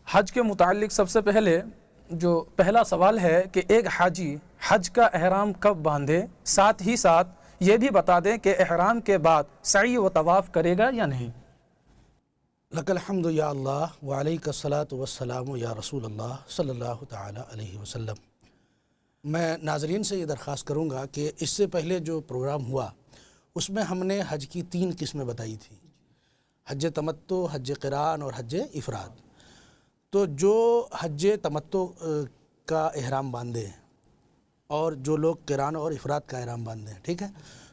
حج کے متعلق سب سے پہلے جو پہلا سوال ہے کہ ایک حاجی حج کا احرام کب باندھے، ساتھ ہی ساتھ یہ بھی بتا دیں کہ احرام کے بعد سعی و طواف کرے گا یا نہیں۔ لک الحمد یا اللہ وعلیک الصلاۃ والسلام یا رسول اللہ صلی اللہ تعالی علیہ وسلم۔ میں ناظرین سے یہ درخواست کروں گا کہ اس سے پہلے جو پروگرام ہوا اس میں ہم نے حج کی 3 قسمیں بتائی تھی، حج تمتع، حج قران اور حج افراد۔ تو جو حج تمتع کا احرام باندھے اور جو لوگ قران اور افراد کا احرام باندھے ہیں، ٹھیک ہے،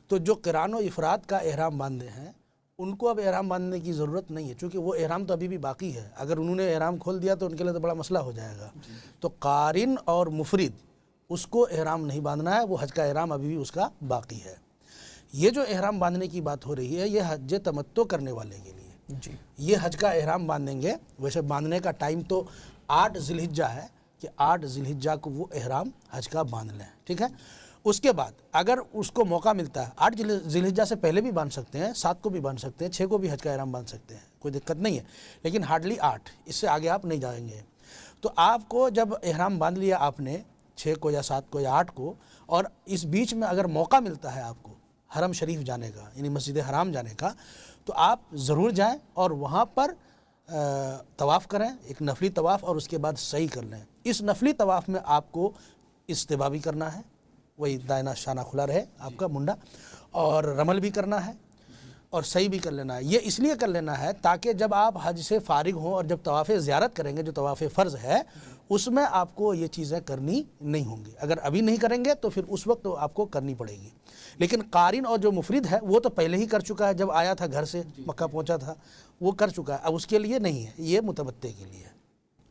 تو جو قران و افراد کا احرام باندھے ہیں ان کو اب احرام باندھنے کی ضرورت نہیں ہے، چونکہ وہ احرام تو ابھی بھی باقی ہے۔ اگر انہوں نے احرام کھول دیا تو ان کے لیے تو بڑا مسئلہ ہو جائے گا۔ تو قارن اور مفرد اس کو احرام نہیں باندھنا ہے، وہ حج کا احرام ابھی بھی اس کا باقی ہے۔ یہ جو احرام باندھنے کی بات ہو رہی ہے یہ حج تمتع کرنے والے کے لیے یہ حج کا احرام باندھیں گے۔ ویسے باندھنے کا ٹائم تو 8 ذی الحجہ ہے کہ 8 ذی الحجہ کو وہ احرام حج کا باندھ لیں، ٹھیک ہے۔ اس کے بعد اگر اس کو موقع ملتا ہے 8 ذی الحجہ سے پہلے بھی باندھ سکتے ہیں، 7 کو بھی باندھ سکتے ہیں، 6 کو بھی حج کا احرام باندھ سکتے ہیں، کوئی دقت نہیں ہے، لیکن ہارڈلی 8، اس سے آگے آپ نہیں جائیں گے۔ تو آپ کو جب احرام باندھ لیا آپ نے 6 کو یا 7 کو یا 8 کو، اور اس بیچ میں اگر موقع ملتا ہے آپ کو حرم شریف جانے کا، یعنی مسجد حرام جانے کا، تو آپ ضرور جائیں اور وہاں پر طواف کریں، ایک نفلی طواف، اور اس کے بعد سعی کر لیں۔ اس نفلی طواف میں آپ کو استباء بھی کرنا ہے، وہی دائنا شانہ کھلا رہے آپ کا منڈا، اور رمل بھی کرنا ہے اور سعی بھی کر لینا ہے۔ یہ اس لیے کر لینا ہے تاکہ جب آپ حج سے فارغ ہوں اور جب طواف زیارت کریں گے، جو طواف فرض ہے، اس میں آپ کو یہ چیزیں کرنی نہیں ہوں گی۔ اگر ابھی نہیں کریں گے تو پھر اس وقت آپ کو کرنی پڑے گی۔ لیکن قارن اور جو مفرد ہے وہ تو پہلے ہی کر چکا ہے، جب آیا تھا گھر سے مکہ پہنچا تھا وہ کر چکا ہے، اب اس کے لیے نہیں ہے، یہ متمتع کے لیے ہے۔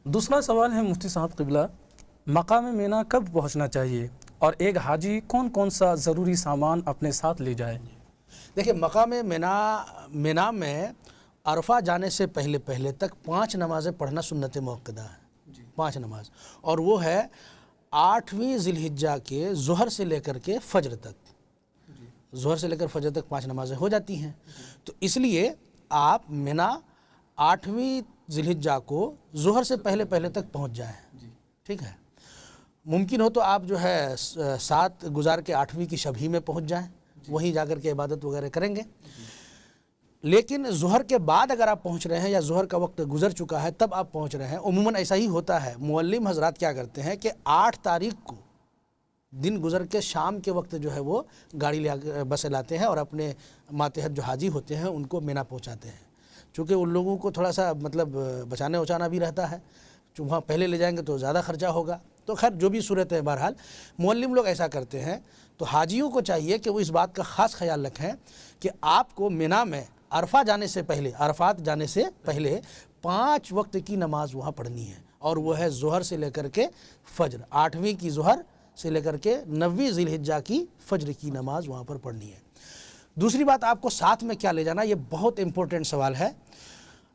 دوسرا سوال ہے مفتی صاحب قبلہ، مقام مینا کب پہنچنا چاہیے اور ایک حاجی کون کون سا ضروری سامان اپنے ساتھ لے جائے؟ دیکھیں، مقام مینا میں عرفہ جانے سے پہلے تک 5 نمازیں پڑھنا سنت موقدہ ہے، 5 نماز، اور وہ ہے 8ویں ذی الحجہ کے ظہر سے لے کر کے فجر تک، ظہر سے لے کر فجر تک 5 نمازیں ہو جاتی ہیں۔ تو اس لیے آپ مینا 8ویں ذی الحجہ کو ظہر سے پہلے تک پہنچ جائیں، ٹھیک ہے۔ ممکن ہو تو آپ جو ہے 7 گزار کے 8ویں کی شب ہی میں پہنچ جائیں، وہیں جا کر کے عبادت وغیرہ کریں گے۔ لیکن ظہر کے بعد اگر آپ پہنچ رہے ہیں یا ظہر کا وقت گزر چکا ہے تب آپ پہنچ رہے ہیں، عموماً ایسا ہی ہوتا ہے۔ معلم حضرات کیا کرتے ہیں کہ 8 تاریخ کو دن گزر کے شام کے وقت جو ہے وہ گاڑی بسیں لاتے ہیں اور اپنے ماتحت جو حاجی ہوتے ہیں ان کو مینا پہنچاتے ہیں، چونکہ ان لوگوں کو تھوڑا سا مطلب بچانے وچانا بھی رہتا ہے، وہاں پہلے لے جائیں گے تو زیادہ خرچہ ہوگا۔ تو خیر جو بھی صورت ہے، بہرحال معلم لوگ ایسا کرتے ہیں۔ تو حاجیوں کو چاہیے کہ وہ اس بات کا خاص خیال رکھیں کہ آپ کو مینا میں عرفات جانے سے پہلے 5 وقت کی نماز وہاں پڑھنی ہے، اور وہ ہے ظہر سے لے کر کے فجر، 8ویں کی ظہر سے لے کر کے 9ویں ذی الحجہ کی فجر کی نماز وہاں پر پڑھنی ہے۔ دوسری بات، آپ کو ساتھ میں کیا لے جانا، یہ بہت امپورٹنٹ سوال ہے۔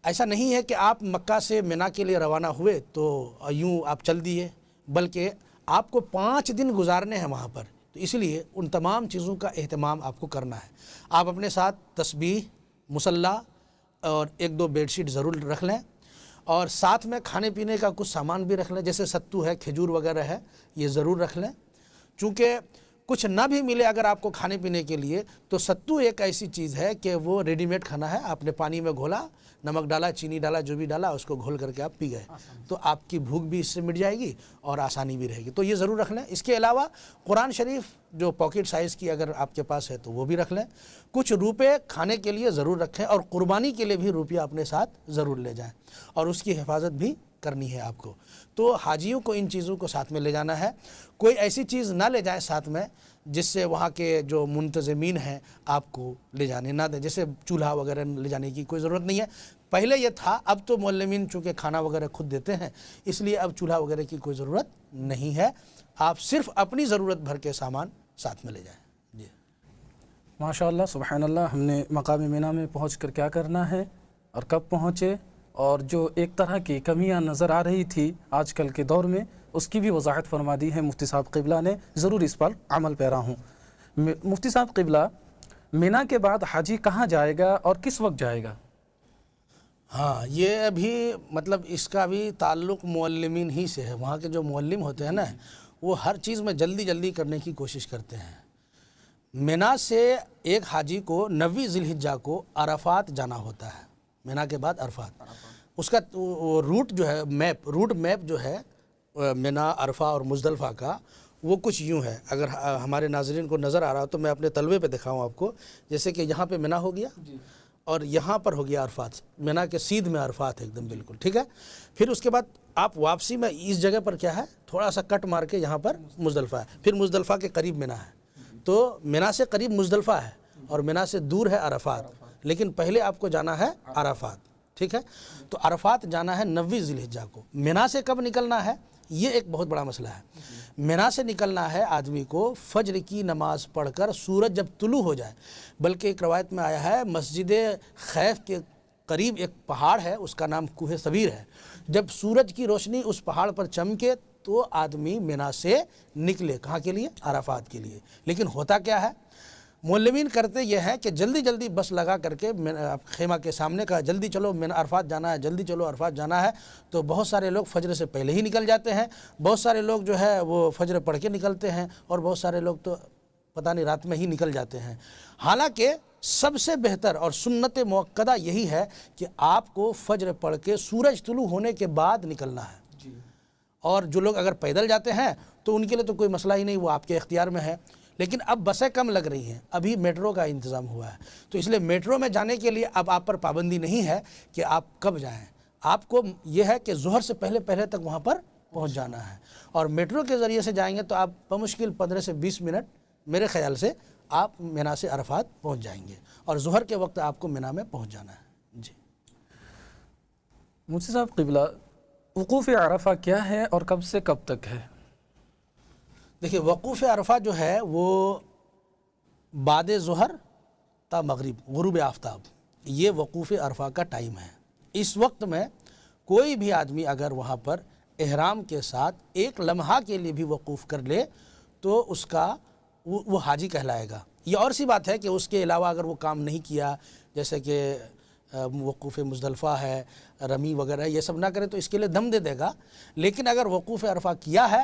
ایسا نہیں ہے کہ آپ مکہ سے مینا کے لیے روانہ ہوئے تو یوں آپ چل دیے، بلکہ آپ کو 5 دن گزارنے ہیں وہاں پر، تو اس لیے ان تمام چیزوں کا اہتمام آپ کو کرنا ہے۔ آپ اپنے ساتھ تسبیح، مصلی اور 1-2 بیڈ شیٹ ضرور رکھ لیں، اور ساتھ میں کھانے پینے کا کچھ سامان بھی رکھ لیں، جیسے ستو ہے، کھجور وغیرہ ہے، یہ ضرور رکھ لیں۔ چونکہ کچھ نہ بھی ملے اگر آپ کو کھانے پینے کے لیے تو ستو ایک ایسی چیز ہے کہ وہ ریڈی میڈ کھانا ہے، آپ نے پانی میں گھولا، نمک ڈالا، چینی ڈالا، جو بھی ڈالا اس کو گھول کر کے آپ پی گئے، تو آپ کی بھوک بھی اس سے مٹ جائے گی اور آسانی بھی رہے گی، تو یہ ضرور رکھ لیں۔ اس کے علاوہ قرآن شریف جو پاکٹ سائز کی اگر آپ کے پاس ہے تو وہ بھی رکھ لیں۔ کچھ روپے کھانے کے لیے ضرور رکھیں، اور قربانی کے لیے بھی روپیہ اپنے ساتھ ضرور لے جائیں، اور اس کی حفاظت بھی کرنی ہے آپ کو۔ تو حاجیوں کو ان چیزوں کو ساتھ میں لے جانا ہے۔ کوئی ایسی چیز نہ لے جائیں ساتھ میں جس سے وہاں کے جو منتظمین ہیں آپ کو لے جانے نہ دیں، جیسے چولہا وغیرہ لے جانے کی کوئی ضرورت نہیں ہے۔ پہلے یہ تھا، اب تو معلمین چونکہ کھانا وغیرہ خود دیتے ہیں، اس لیے اب چولہا وغیرہ کی کوئی ضرورت نہیں ہے۔ آپ صرف اپنی ضرورت بھر کے سامان ساتھ میں لے جائیں۔ جی ماشاءاللہ، سبحان اللہ۔ ہم نے مقام مینا میں پہنچ کر کیا کرنا ہے اور کب پہنچے، اور جو ایک طرح کی کمیاں نظر آ رہی تھی آج کل کے دور میں، اس کی بھی وضاحت فرما دی ہے مفتی صاحب قبلہ نے، ضرور اس پر عمل پیرا ہوں۔ مفتی صاحب قبلہ، مینا کے بعد حاجی کہاں جائے گا اور کس وقت جائے گا؟ ہاں یہ ابھی مطلب اس کا بھی تعلق معلمین ہی سے ہے. وہاں کے جو معلم ہوتے ہیں نا وہ ہر چیز میں جلدی جلدی کرنے کی کوشش کرتے ہیں. مینا سے ایک حاجی کو 9 ذی الحجہ کو عرفات جانا ہوتا ہے. مینا کے بعد عرفات. اس کا روٹ جو ہے روٹ میپ جو ہے مینا، عرفہ اور مزدلفہ کا وہ کچھ یوں ہے. اگر ہمارے ناظرین کو نظر آ رہا ہو تو میں اپنے طلبے پہ دکھاؤں آپ کو. جیسے کہ یہاں پہ مینا ہو گیا اور یہاں پر ہو گیا عرفات. مینا کے سیدھ میں عرفات ہے ایک دم بالکل ٹھیک ہے. پھر اس کے بعد آپ واپسی میں اس جگہ پر کیا ہے تھوڑا سا کٹ مار کے یہاں پر مزدلفہ ہے. پھر مزدلفہ کے قریب مینا ہے. تو مینا سے قریب مزدلفہ ہے اور مینا سے دور ہے عرفات. لیکن پہلے آپ کو جانا ہے عرفات ٹھیک ہے. تو عرفات جانا ہے 9 ذی الحجہ کو. مینا سے کب نکلنا ہے یہ ایک بہت بڑا مسئلہ ہے. مینا سے نکلنا ہے آدمی کو فجر کی نماز پڑھ کر سورج جب طلوع ہو جائے. بلکہ ایک روایت میں آیا ہے مسجد خیف کے قریب ایک پہاڑ ہے اس کا نام کوہ صبیر ہے. جب سورج کی روشنی اس پہاڑ پر چمکے تو آدمی مینا سے نکلے. کہاں کے لیے؟ عرفات کے لیے. لیکن ہوتا کیا ہے معلمین کرتے یہ ہے کہ جلدی جلدی بس لگا کر کے خیمہ کے سامنے کا جلدی چلو عرفات جانا ہے، جلدی چلو عرفات جانا ہے. تو بہت سارے لوگ فجر سے پہلے ہی نکل جاتے ہیں. بہت سارے لوگ جو ہے وہ فجر پڑھ کے نکلتے ہیں اور بہت سارے لوگ تو پتہ نہیں رات میں ہی نکل جاتے ہیں. حالانکہ سب سے بہتر اور سنت موقدہ یہی ہے کہ آپ کو فجر پڑھ کے سورج طلوع ہونے کے بعد نکلنا ہے. اور جو لوگ اگر پیدل جاتے ہیں تو ان کے لیے تو کوئی مسئلہ ہی نہیں، وہ آپ کے اختیار میں ہے. لیکن اب بسیں کم لگ رہی ہیں، ابھی میٹرو کا انتظام ہوا ہے. تو اس لیے میٹرو میں جانے کے لیے اب آپ پر پابندی نہیں ہے کہ آپ کب جائیں. آپ کو یہ ہے کہ ظہر سے پہلے تک وہاں پر پہنچ جانا ہے. اور میٹرو کے ذریعے سے جائیں گے تو آپ بمشکل 15 سے 20 منٹ میرے خیال سے آپ مینا سے عرفات پہنچ جائیں گے. اور ظہر کے وقت آپ کو مینا میں پہنچ جانا ہے. جی مفتی صاحب قبلہ، وقوف عرفہ کیا ہے اور کب سے کب تک ہے؟ دیکھیے وقوف عرفہ جو ہے وہ بعد ظہر تا مغرب غروب آفتاب، یہ وقوف عرفہ کا ٹائم ہے. اس وقت میں کوئی بھی آدمی اگر وہاں پر احرام کے ساتھ ایک لمحہ کے لیے بھی وقوف کر لے تو اس کا وہ حاجی کہلائے گا. یہ اور سی بات ہے کہ اس کے علاوہ اگر وہ کام نہیں کیا، جیسے کہ وقوف مزدلفہ ہے، رمی وغیرہ یہ سب نہ کرے تو اس کے لیے دم دے دے گا. لیکن اگر وقوف عرفہ کیا ہے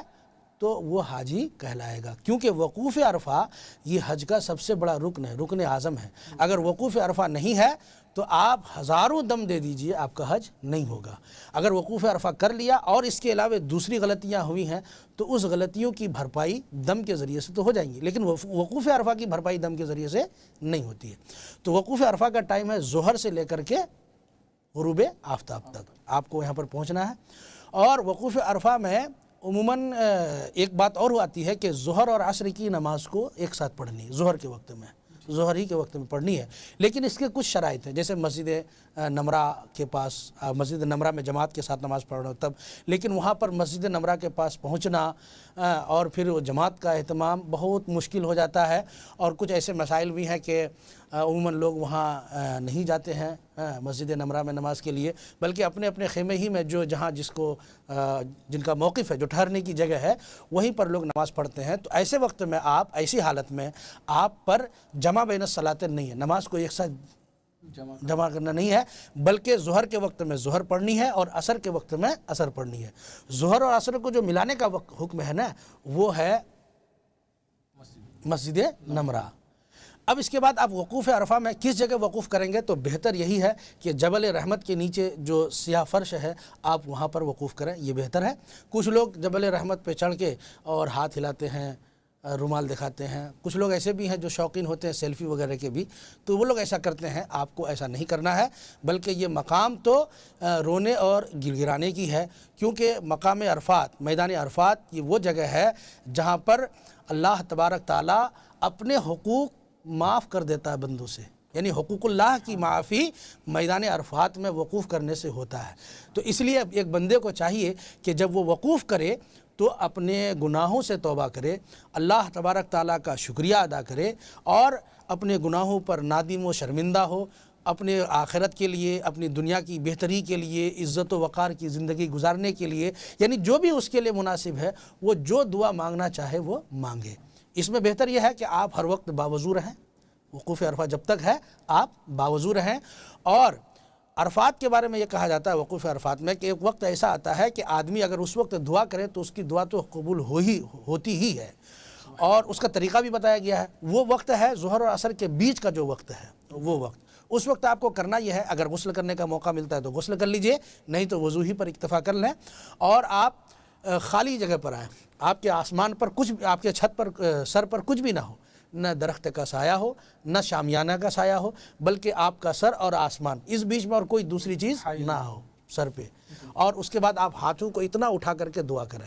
تو وہ حاجی کہلائے گا. کیونکہ وقوف عرفہ یہ حج کا سب سے بڑا رکن ہے، رکن اعظم ہے. اگر وقوف عرفہ نہیں ہے تو آپ ہزاروں دم دے دیجئے آپ کا حج نہیں ہوگا. اگر وقوف عرفہ کر لیا اور اس کے علاوہ دوسری غلطیاں ہوئی ہیں تو اس غلطیوں کی بھرپائی دم کے ذریعے سے تو ہو جائیں گی، لیکن وقوف عرفہ کی بھرپائی دم کے ذریعے سے نہیں ہوتی ہے. تو وقوف عرفہ کا ٹائم ہے ظہر سے لے کر کے غروب آفتاب تک آپ کو یہاں پر پہنچنا ہے. اور وقوف عرفہ میں عموماً ایک بات اور آتی ہے کہ ظہر اور عصر کی نماز کو ایک ساتھ پڑھنی ہے. ظہر کے وقت میں، ظہر ہی کے وقت میں پڑھنی ہے. لیکن اس کے کچھ شرائط ہیں، جیسے مسجد نمرہ کے پاس، مسجد نمرہ میں جماعت کے ساتھ نماز پڑھ رہا ہو تب. لیکن وہاں پر مسجد نمرہ کے پاس پہنچنا اور پھر جماعت کا اہتمام بہت مشکل ہو جاتا ہے. اور کچھ ایسے مسائل بھی ہیں کہ عموماً لوگ وہاں نہیں جاتے ہیں مسجد نمرہ میں نماز کے لیے، بلکہ اپنے اپنے خیمے ہی میں جہاں جن کا موقف ہے، جو ٹھہرنے کی جگہ ہے، وہیں پر لوگ نماز پڑھتے ہیں. تو ایسے وقت میں ایسی حالت میں آپ پر جمع بین الصلاتین نہیں ہے، نماز کو ایک ساتھ جمع کرنا نہیں ہے، بلکہ ظہر کے وقت میں ظہر پڑھنی ہے اور عصر کے وقت میں عصر پڑھنی ہے. ظہر اور عصر کو جو ملانے کا حکم ہے نا وہ ہے مسجد نمرہ. اب اس کے بعد آپ وقوف عرفہ میں کس جگہ وقوف کریں گے تو بہتر یہی ہے کہ جبل رحمت کے نیچے جو سیاہ فرش ہے آپ وہاں پر وقوف کریں، یہ بہتر ہے. کچھ لوگ جبل رحمت پہ چڑھ کے اور ہاتھ ہلاتے ہیں، رومال دکھاتے ہیں. کچھ لوگ ایسے بھی ہیں جو شوقین ہوتے ہیں سیلفی وغیرہ کے بھی، تو وہ لوگ ایسا کرتے ہیں. آپ کو ایسا نہیں کرنا ہے، بلکہ یہ مقام تو رونے اور گڑگڑانے کی ہے. کیونکہ مقام عرفات، میدان عرفات، یہ وہ جگہ ہے جہاں پر اللہ تبارک تعالیٰ اپنے حقوق معاف کر دیتا ہے بندوں سے. یعنی حقوق اللہ کی معافی میدان عرفات میں وقوف کرنے سے ہوتا ہے. تو اس لیے ایک بندے کو چاہیے کہ جب وہ وقوف کرے تو اپنے گناہوں سے توبہ کرے، اللہ تبارک تعالیٰ کا شکریہ ادا کرے اور اپنے گناہوں پر نادم و شرمندہ ہو. اپنے آخرت کے لیے، اپنی دنیا کی بہتری کے لیے، عزت و وقار کی زندگی گزارنے کے لیے، یعنی جو بھی اس کے لیے مناسب ہے وہ جو دعا مانگنا چاہے وہ مانگے. اس میں بہتر یہ ہے کہ آپ ہر وقت باوضو رہیں. وقوف عرفہ جب تک ہے آپ باوضو رہیں. اور عرفات کے بارے میں یہ کہا جاتا ہے وقوف عرفات میں کہ ایک وقت ایسا آتا ہے کہ آدمی اگر اس وقت دعا کرے تو اس کی دعا تو قبول ہوتی ہی ہے، اور اس کا طریقہ بھی بتایا گیا ہے۔ وہ وقت ہے ظہر اور عصر کے بیچ کا جو وقت ہے، وہ وقت، اس وقت آپ کو کرنا یہ ہے، اگر غسل کرنے کا موقع ملتا ہے تو غسل کر لیجئے، نہیں تو وضو ہی پر اکتفا کر لیں، اور آپ خالی جگہ پر آئیں۔ آپ کے آسمان پر کچھ، آپ کے چھت پر، سر پر کچھ بھی نہ ہو، نہ درخت کا سایہ ہو، نہ شامیانہ کا سایہ ہو، بلکہ آپ کا سر اور آسمان، اس بیچ میں اور کوئی دوسری چیز نہ ہو سر پہ، اور اس کے بعد آپ ہاتھوں کو اتنا اٹھا کر کے دعا کریں،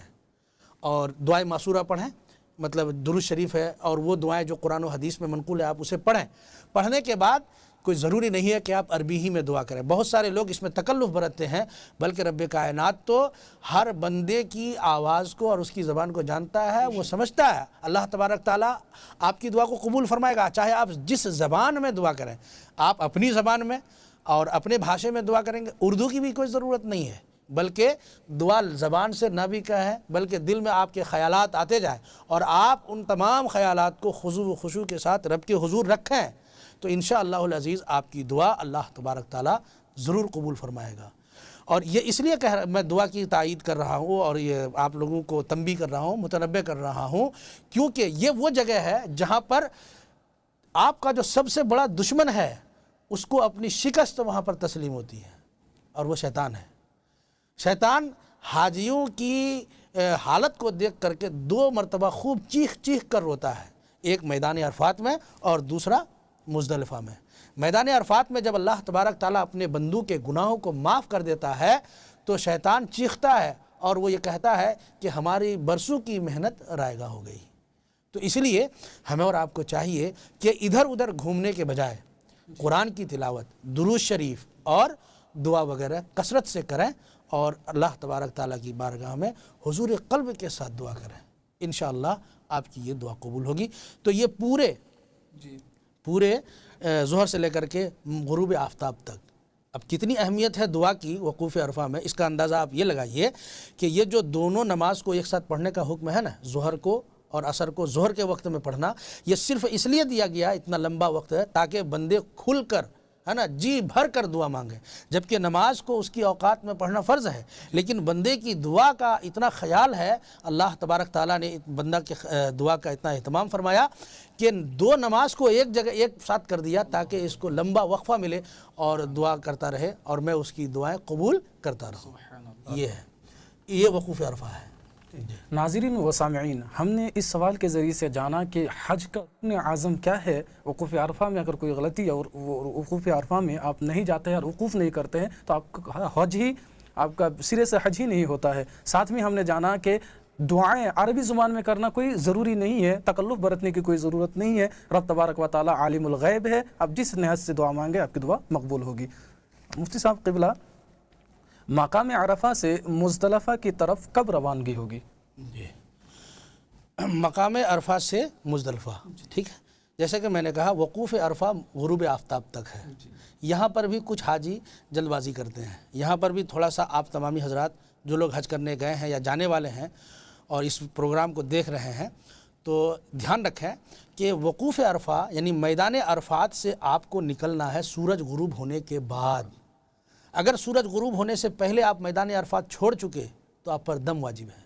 اور دعائے معصورہ پڑھیں، مطلب درود شریف ہے، اور وہ دعائیں جو قرآن و حدیث میں منقول ہے آپ اسے پڑھیں۔ پڑھنے کے بعد کوئی ضروری نہیں ہے کہ آپ عربی ہی میں دعا کریں، بہت سارے لوگ اس میں تکلف برتتے ہیں، بلکہ رب کائنات تو ہر بندے کی آواز کو اور اس کی زبان کو جانتا ہے، وہ سمجھتا ہے۔ اللہ تبارک تعالیٰ آپ کی دعا کو قبول فرمائے گا، چاہے آپ جس زبان میں دعا کریں، آپ اپنی زبان میں اور اپنے بھاشے میں دعا کریں گے، اردو کی بھی کوئی ضرورت نہیں ہے، بلکہ دعا زبان سے نہ بھی کہیں، بلکہ دل میں آپ کے خیالات آتے جائیں، اور آپ ان تمام خیالات کو خضوع و خشوع کے ساتھ رب کے حضور رکھیں، تو انشاءاللہ العزیز آپ کی دعا اللہ تبارک تعالیٰ ضرور قبول فرمائے گا۔ اور یہ اس لیے میں دعا کی تائید کر رہا ہوں، اور یہ آپ لوگوں کو تنبیہ کر رہا ہوں، متنبہ کر رہا ہوں، کیونکہ یہ وہ جگہ ہے جہاں پر آپ کا جو سب سے بڑا دشمن ہے اس کو اپنی شکست وہاں پر تسلیم ہوتی ہے، اور وہ شیطان ہے۔ شیطان حاجیوں کی حالت کو دیکھ کر کے 2 مرتبہ خوب چیخ چیخ کر روتا ہے، ایک میدان عرفات میں اور دوسرا مزدلفہ میں۔ میدان عرفات میں جب اللہ تبارک تعالیٰ اپنے بندوں کے گناہوں کو معاف کر دیتا ہے تو شیطان چیختا ہے، اور وہ یہ کہتا ہے کہ ہماری برسوں کی محنت رائگاں ہو گئی۔ تو اس لیے ہمیں اور آپ کو چاہیے کہ ادھر ادھر گھومنے کے بجائے قرآن کی تلاوت، درود شریف اور دعا وغیرہ کثرت سے کریں، اور اللہ تبارک تعالیٰ کی بارگاہ میں حضور قلب کے ساتھ دعا کریں، انشاءاللہ آپ کی یہ دعا قبول ہوگی۔ تو یہ پورے ظہر سے لے کر کے غروب آفتاب تک، اب کتنی اہمیت ہے دعا کی وقوف عرفہ میں، اس کا اندازہ آپ یہ لگائیے کہ یہ جو دونوں نماز کو ایک ساتھ پڑھنے کا حکم ہے نا، ظہر کو اور عصر کو ظہر کے وقت میں پڑھنا، یہ صرف اس لیے دیا گیا اتنا لمبا وقت ہے تاکہ بندے کھل کر، ہے نا، جی بھر کر دعا مانگیں، جبکہ نماز کو اس کی اوقات میں پڑھنا فرض ہے، لیکن بندے کی دعا کا اتنا خیال ہے، اللہ تبارک تعالیٰ نے بندہ کے دعا کا اتنا اہتمام فرمایا کہ 2 نماز کو ایک جگہ ایک ساتھ کر دیا تاکہ اس کو لمبا وقفہ ملے اور دعا کرتا رہے، اور میں اس کی دعائیں قبول کرتا رہوں۔ یہ وقوف عرفہ ہے۔ ناظرین و سامعین، ہم نے اس سوال کے ذریعے سے جانا کہ حج کا رکن اعظم کیا ہے۔ وقوف عرفہ میں اگر کوئی غلطی ہے اور وقوف عرفہ میں آپ نہیں جاتے ہیں اور وقوف نہیں کرتے ہیں تو آپ کا حج ہی، آپ کا سرے سے حج ہی نہیں ہوتا ہے۔ ساتھ میں ہم نے جانا کہ دعائیں عربی زبان میں کرنا کوئی ضروری نہیں ہے، تکلف برتنے کی کوئی ضرورت نہیں ہے، رب تبارک و تعالی عالم الغیب ہے، آپ جس نہج سے دعا مانگے آپ کی دعا مقبول ہوگی۔ مفتی صاحب قبلہ، مقام عرفہ سے مزدلفہ کی طرف کب روانگی ہوگی؟ جی، مقام عرفہ سے مزدلفہ، ٹھیک ہے، جیسے کہ میں نے کہا وقوف عرفہ غروب آفتاب تک ہے۔ یہاں پر بھی کچھ حاجی جلد بازی کرتے ہیں، یہاں پر بھی تھوڑا سا آپ تمامی حضرات جو لوگ حج کرنے گئے ہیں یا جانے والے ہیں اور اس پروگرام کو دیکھ رہے ہیں تو دھیان رکھیں کہ وقوف عرفہ یعنی میدان عرفات سے آپ کو نکلنا ہے سورج غروب ہونے کے بعد۔ اگر سورج غروب ہونے سے پہلے آپ میدان عرفات چھوڑ چکے تو آپ پر دم واجب ہے،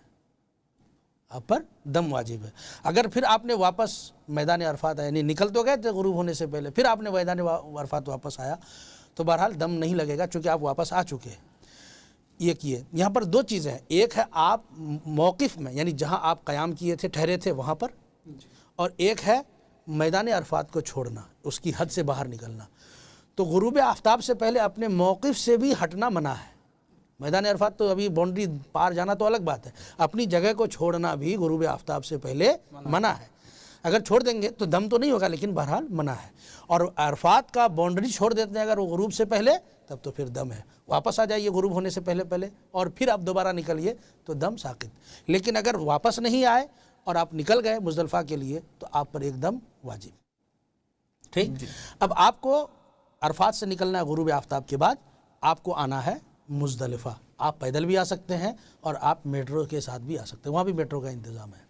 آپ پر دم واجب ہے۔ اگر پھر آپ نے واپس میدان عرفات یعنی نکل تو گئے تھے غروب ہونے سے پہلے، پھر آپ نے میدان عرفات واپس آیا تو بہرحال دم نہیں لگے گا، چونکہ آپ واپس آ چکے۔ یہ کیے، یہاں پر 2 چیزیں ہیں، ایک ہے آپ موقف میں یعنی جہاں آپ قیام کیے تھے، ٹھہرے تھے وہاں پر، اور ایک ہے میدان عرفات کو چھوڑنا، اس کی حد سے باہر نکلنا۔ تو غروب آفتاب سے پہلے اپنے موقف سے بھی ہٹنا منع ہے۔ میدان عرفات تو ابھی باؤنڈری پار جانا تو الگ بات ہے، اپنی جگہ کو چھوڑنا بھی غروب آفتاب سے پہلے منع ہے۔ اگر چھوڑ دیں گے تو دم تو نہیں ہوگا لیکن بہرحال منع ہے، اور عرفات کا باؤنڈری چھوڑ دیتے ہیں اگر وہ غروب سے پہلے تب تو پھر دم ہے، واپس آ جائیے غروب ہونے سے پہلے اور پھر آپ دوبارہ نکلیے تو دم ساقط۔ لیکن اگر واپس نہیں آئے اور آپ نکل گئے مزدلفہ کے لیے تو آپ پر ایک دم واجب، ٹھیک۔ اب آپ کو عرفات سے نکلنا ہے غروب آفتاب کے بعد، آپ کو آنا ہے مزدلفہ۔ آپ پیدل بھی آ سکتے ہیں اور آپ میٹرو کے ساتھ بھی آ سکتے ہیں، وہاں بھی میٹرو کا انتظام ہے۔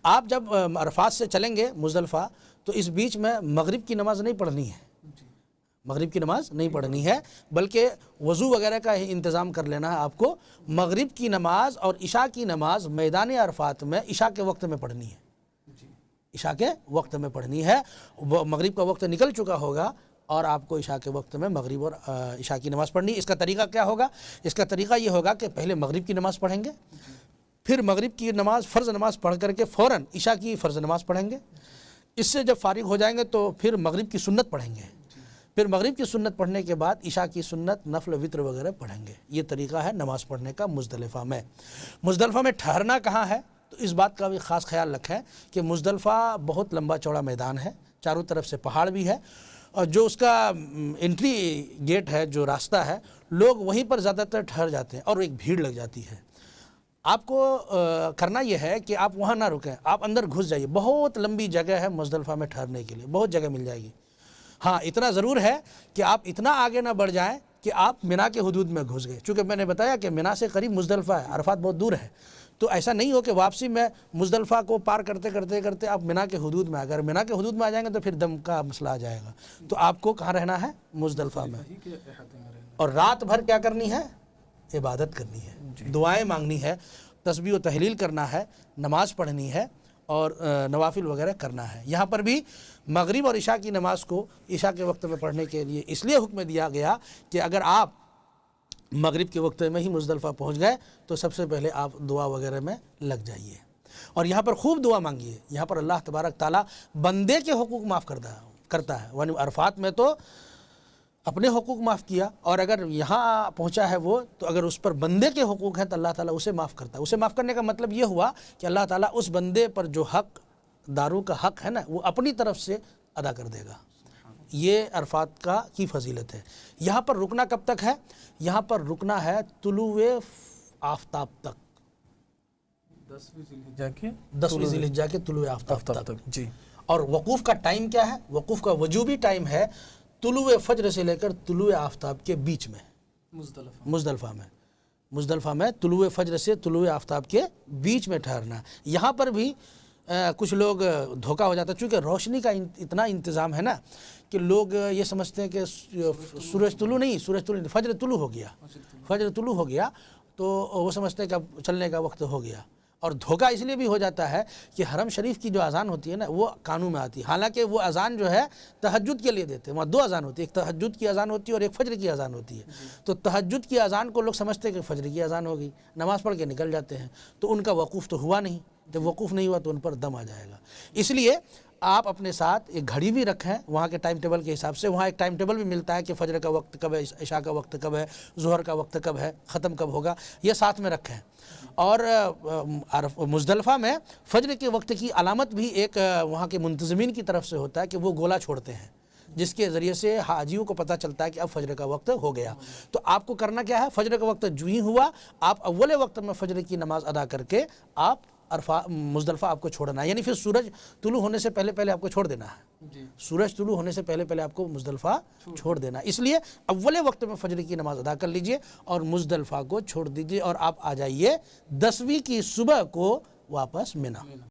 آپ جب عرفات سے چلیں گے مزدلفہ تو اس بیچ میں مغرب کی نماز نہیں پڑھنی ہے، مغرب کی نماز نہیں پڑھنی ہے، بلکہ وضو وغیرہ کا ہی انتظام کر لینا ہے آپ کو۔ مغرب کی نماز اور عشاء کی نماز میدان عرفات میں عشاء کے وقت میں پڑھنی ہے، عشاء کے وقت میں پڑھنی ہے۔ مغرب کا وقت نکل چکا ہوگا اور آپ کو عشاء کے وقت میں مغرب اور عشاء کی نماز پڑھنی ہے۔ اس کا طریقہ کیا ہوگا؟ اس کا طریقہ یہ ہوگا کہ پہلے مغرب کی نماز پڑھیں گے، پھر مغرب کی نماز فرض نماز پڑھ کر کے فوراً عشاء کی فرض نماز پڑھیں گے۔ اس سے جب فارغ ہو جائیں گے تو پھر مغرب کی سنت پڑھیں گے، پھر مغرب کی سنت پڑھنے کے بعد عشاء کی سنت، نفل، وتر وغیرہ پڑھیں گے۔ یہ طریقہ ہے نماز پڑھنے کا مزدلفہ میں۔ مزدلفہ میں ٹھہرنا کہاں ہے؟ تو اس بات کا بھی خاص خیال رکھیں کہ مزدلفہ بہت لمبا چوڑا میدان ہے، چاروں طرف سے پہاڑ بھی ہے، اور جو اس کا انٹری گیٹ ہے، جو راستہ ہے، لوگ وہیں پر زیادہ تر ٹھہر جاتے ہیں اور ایک بھیڑ لگ جاتی ہے۔ آپ کو کرنا یہ ہے کہ آپ وہاں نہ رکیں، آپ اندر گھس جائیے۔ بہت لمبی جگہ ہے مزدلفہ میں ٹھہرنے کے لیے، بہت جگہ مل جائے گی۔ ہاں اتنا ضرور ہے کہ آپ اتنا آگے نہ بڑھ جائیں کہ آپ منا کے حدود میں گھس گئے، چونکہ میں نے بتایا کہ منا سے قریب مزدلفہ ہے، عرفات بہت دور ہے، تو ایسا نہیں ہو کہ واپسی میں مزدلفہ کو پار کرتے کرتے کرتے آپ منا کے حدود میں اگر منا کے حدود میں آ جائیں گے تو پھر دم کا مسئلہ آ جائے گا۔ تو آپ کو کہاں رہنا ہے؟ مزدلفہ میں۔ اور رات بھر کیا کرنی ہے؟ عبادت کرنی ہے، دعائیں مانگنی ہے، تسبیح و تحلیل کرنا ہے، نماز پڑھنی ہے اور نوافل وغیرہ کرنا ہے۔ یہاں پر بھی مغرب اور عشاء کی نماز کو عشاء کے وقت میں پڑھنے کے لیے اس لیے حکم دیا گیا کہ اگر آپ مغرب کے وقت میں ہی مزدلفہ پہنچ گئے تو سب سے پہلے آپ دعا وغیرہ میں لگ جائیے، اور یہاں پر خوب دعا مانگیے۔ یہاں پر اللہ تبارک تعالیٰ بندے کے حقوق معاف کرتا ہے، یعنی عرفات میں تو اپنے حقوق معاف کیا، اور اگر یہاں پہنچا ہے وہ تو اگر اس پر بندے کے حقوق ہیں تو اللہ تعالیٰ اسے معاف کرتا ہے۔ اسے معاف کرنے کا مطلب یہ ہوا کہ اللہ تعالیٰ اس بندے پر جو حق داروں کا حق ہے نا وہ اپنی طرف سے ادا کر دے گا۔ یہ عرفات کی فضیلت ہے۔ یہاں پر رکنا کب تک ہے؟ یہاں پر رکنا ہے طلوع آفتاب تک، 10ویں ذی الحجہ کے طلوع آفتاب تک۔ جی۔ اور اور وقوف کا ٹائم کیا ہے؟ وقوف کا وجوبی ٹائم ہے طلوع فجر سے لے کر طلوع آفتاب کے بیچ میں، مزدلفہ میں طلوع فجر سے طلوع آفتاب کے بیچ میں ٹھہرنا۔ یہاں پر بھی کچھ لوگ دھوکا ہو جاتا ہے، چونکہ روشنی کا اتنا انتظام ہے نا کہ لوگ یہ سمجھتے ہیں کہ سورج طلوع نہیں، فجر طلوع ہو گیا تو وہ سمجھتے ہیں کہ اب چلنے کا وقت ہو گیا۔ اور دھوکا اس لیے بھی ہو جاتا ہے کہ حرم شریف کی جو اذان ہوتی ہے نا وہ قانون میں آتی ہے، حالانکہ وہ اذان جو ہے تہجد کے لیے دیتے ہیں۔ وہاں 2 اذان ہوتی ہے، ایک تہجد کی اذان ہوتی ہے اور ایک فجر کی اذان ہوتی ہے۔ تو تہجد کی اذان کو لوگ سمجھتے ہیں کہ فجر کی اذان ہوگی، نماز پڑھ کے نکل جاتے ہیں، تو ان کا وقوف تو ہوا نہیں۔ جب وقوف نہیں ہوا تو ان پر دم آ جائے گا۔ اس لیے آپ اپنے ساتھ ایک گھڑی بھی رکھیں وہاں کے ٹائم ٹیبل کے حساب سے۔ وہاں ایک ٹائم ٹیبل بھی ملتا ہے کہ فجر کا وقت کب ہے، عشاء کا وقت کب ہے، ظہر کا وقت کب ہے، ختم کب ہوگا، یہ ساتھ میں رکھیں۔ اور مزدلفہ میں فجر کے وقت کی علامت بھی ایک وہاں کے منتظمین کی طرف سے ہوتا ہے کہ وہ گولا چھوڑتے ہیں، جس کے ذریعے سے حاجیوں کو پتہ چلتا ہے کہ اب فجر کا وقت ہو گیا۔ تو آپ کو کرنا کیا ہے؟ فجر کا وقت جو ہی ہوا آپ اول وقت میں فجر کی نماز ادا کر کے آپ مزدلفہ آپ کو چھوڑنا ہے، یعنی پھر سورج طلوع ہونے سے پہلے آپ کو چھوڑ دینا ہے۔ سورج طلوع ہونے سے پہلے آپ کو مزدلفہ چھوڑ دینا ہے۔ اس لیے اول وقت میں فجر کی نماز ادا کر لیجئے اور مزدلفہ کو چھوڑ دیجئے، اور آپ آ جائیے 10ویں کی صبح کو واپس منا۔